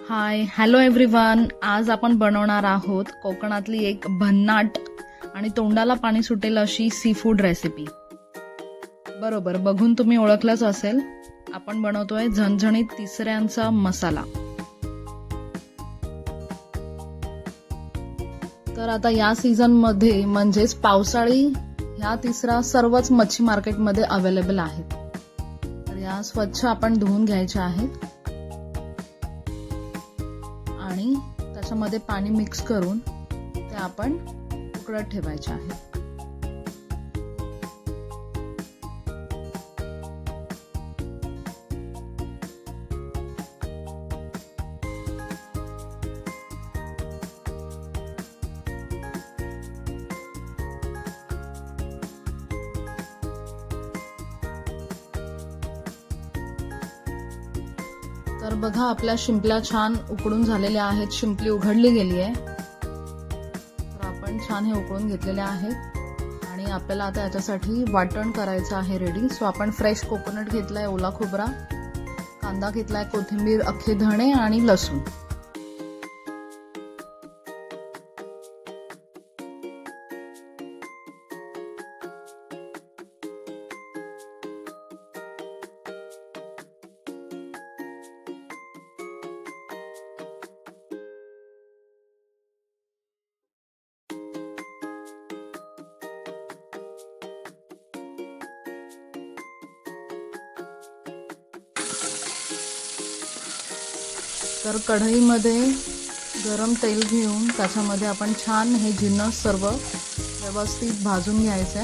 Hi hello everyone. आज आपण बनवणार आहोत कोकणातली एक भन्नाट आणि तोंडाला पाणी सुटेल अशी सी फूड रेसिपी. बरोबर, बघून तुम्ही ओळखलंच असेल. आपण बनवतोय झणझणीत तिसऱ्यांचा मसाला. तर आता या सीझन मध्ये म्हणजेच पावसाळी ह्या तिसरा सर्वच मच्छी मार्केटमध्ये अवेलेबल आहेत. तर या स्वच्छ आपण धुवून घ्यायच्या आहेत आणि त्याच्यामध्ये पाणी मिक्स करून ते आपण उकळत ठेवायचे आहे. तर बघा, आपल्या शिंपल्या छान उकडून झालेल्या आहेत. शिंपली उघडली गेली आहे. तर आपण छान हे उकळून घेतलेले आहेत आणि आपल्याला आता याच्यासाठी वाटण करायचं आहे रेडी. सो आपण फ्रेश कोकोनट घेतलाय, ओला खोबरा, कांदा घेतलाय, कोथिंबीर, अख्खे धणे आणि लसूण. तर कढईमध्ये गरम तेल घेऊन त्याच्यामध्ये आपण छान हे जिन्नस सर्व व्यवस्थित भाजून घ्यायचे.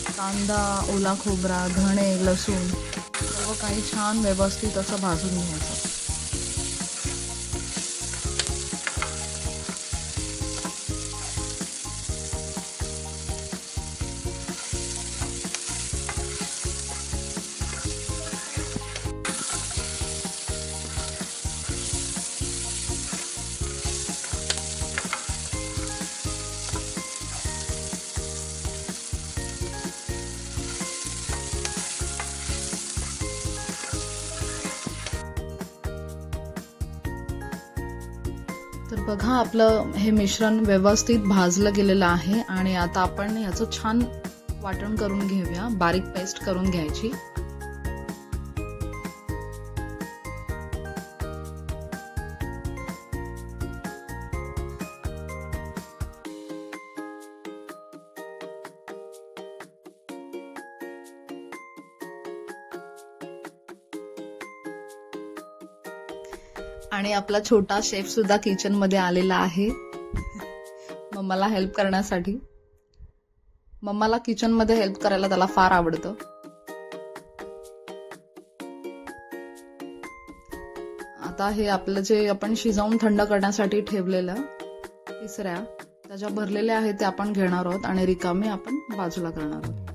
कांदा, ओला खोबरा, धणे, लसूण सर्व काही छान व्यवस्थित असं भाजून घ्यायचं. तर बघा, आपलं हे मिश्रण व्यवस्थित भाजलं गेलेलं आहे आणि आता आपण याचं छान वाटण करून घेऊया. बारीक पेस्ट करून घ्यायची. आणि आपला छोटा शेफ सुद्धा किचन मध्ये आलेला आहे मम्माला हेल्प करण्यासाठी. मम्माला किचन मध्ये हेल्प करायला त्याला फार आवडतं. आता हे आपलं जे आपण शिजवून थंड करण्यासाठी ठेवलेलं तिसऱ्या, त्याच्या भरलेल्या आहेत ते आपण घेणार आहोत आणि रिकामे आपण बाजूला करणार आहोत.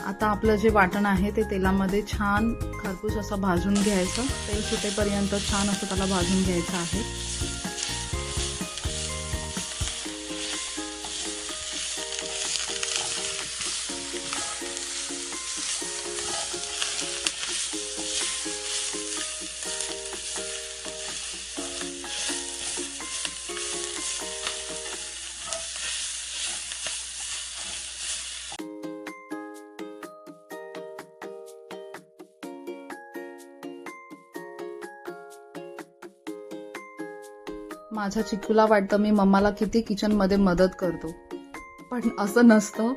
आता आपलं जे वाटण आहे ते तेलामध्ये छान खरपूस असं भाजून घ्यायचं. तेल सुटेपर्यंत छान असं त्याला भाजून घ्यायचं आहे. माझ्या चिकूला वाटतं मी मम्माला किती किचन मध्ये मदत करतो, पण असं नसतं.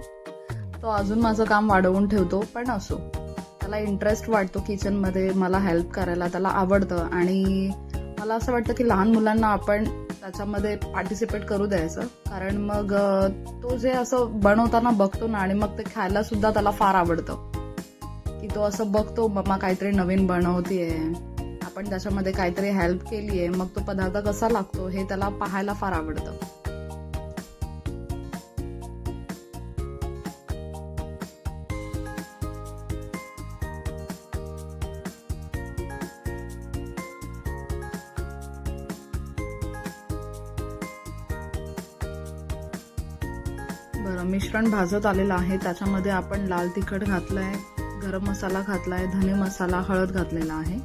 तो अजून माझं काम वाढवून ठेवतो, पण असो, त्याला इंटरेस्ट वाटतो किचनमध्ये मला हेल्प करायला, त्याला आवडतं. आणि मला असं वाटतं की लहान मुलांना आपण त्याच्यामध्ये पार्टिसिपेट करू द्यायचं, कारण मग तो जे असं बनवताना बघतो ना, आणि मग ते खायला सुद्धा त्याला फार आवडतं, की तो असं बघतो मम्मा काहीतरी नवीन बनवतेय, आपण त्याच्यामध्ये काहीतरी हेल्प केलीये, मग तो पदार्थ कसा लागतो हे त्याला पाहायला फार आवडतं. बरं, मिश्रण भाजत आलेलं आहे. त्याच्यामध्ये आपण लाल तिखट घातलंय, गरम मसाला घातलाय, धने मसाला, हळद घातलेला आहे.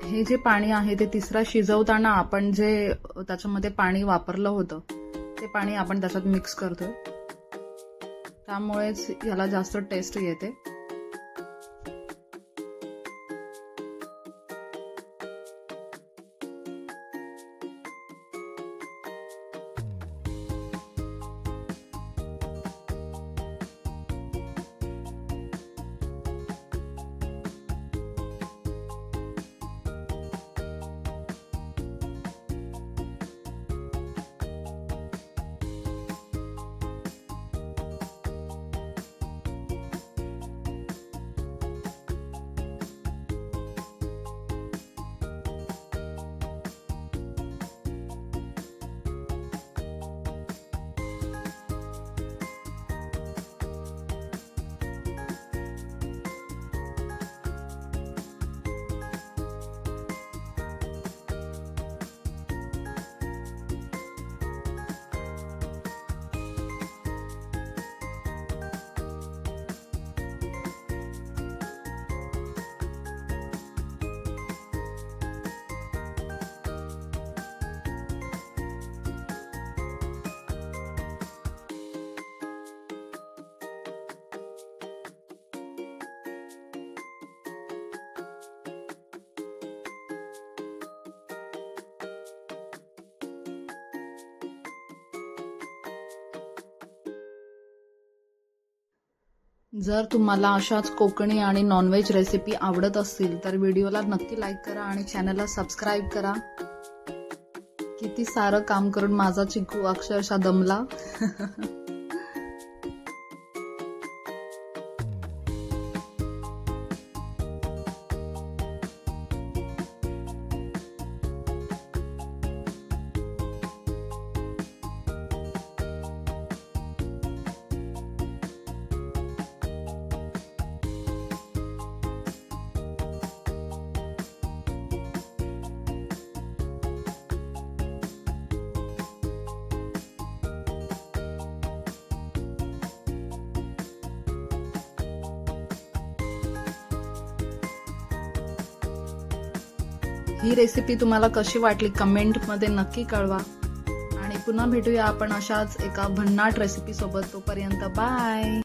हे जे पाणी आहे ते तिसरा शिजवताना आपण जे त्याच्यामध्ये पाणी वापरलं होतं ते पाणी आपण त्याच्यात मिक्स करतोय, त्यामुळेच याला जास्त टेस्ट येते. जर तुम्हाला अशाच कोकणी आणि नॉनव्हेज रेसिपी आवडत असतील तर व्हिडिओला नक्की लाईक करा आणि चॅनलला सबस्क्राईब करा. किती सारं काम करून माझा चिकू अक्षरशः दमला. ही रेसिपी तुम्हाला कशी वाटली कमेंटमध्ये नक्की कळवा. आणि पुन्हा भेटूया आपण अशाच एका भन्नाट रेसिपी सोबत. तोपर्यंत बाय.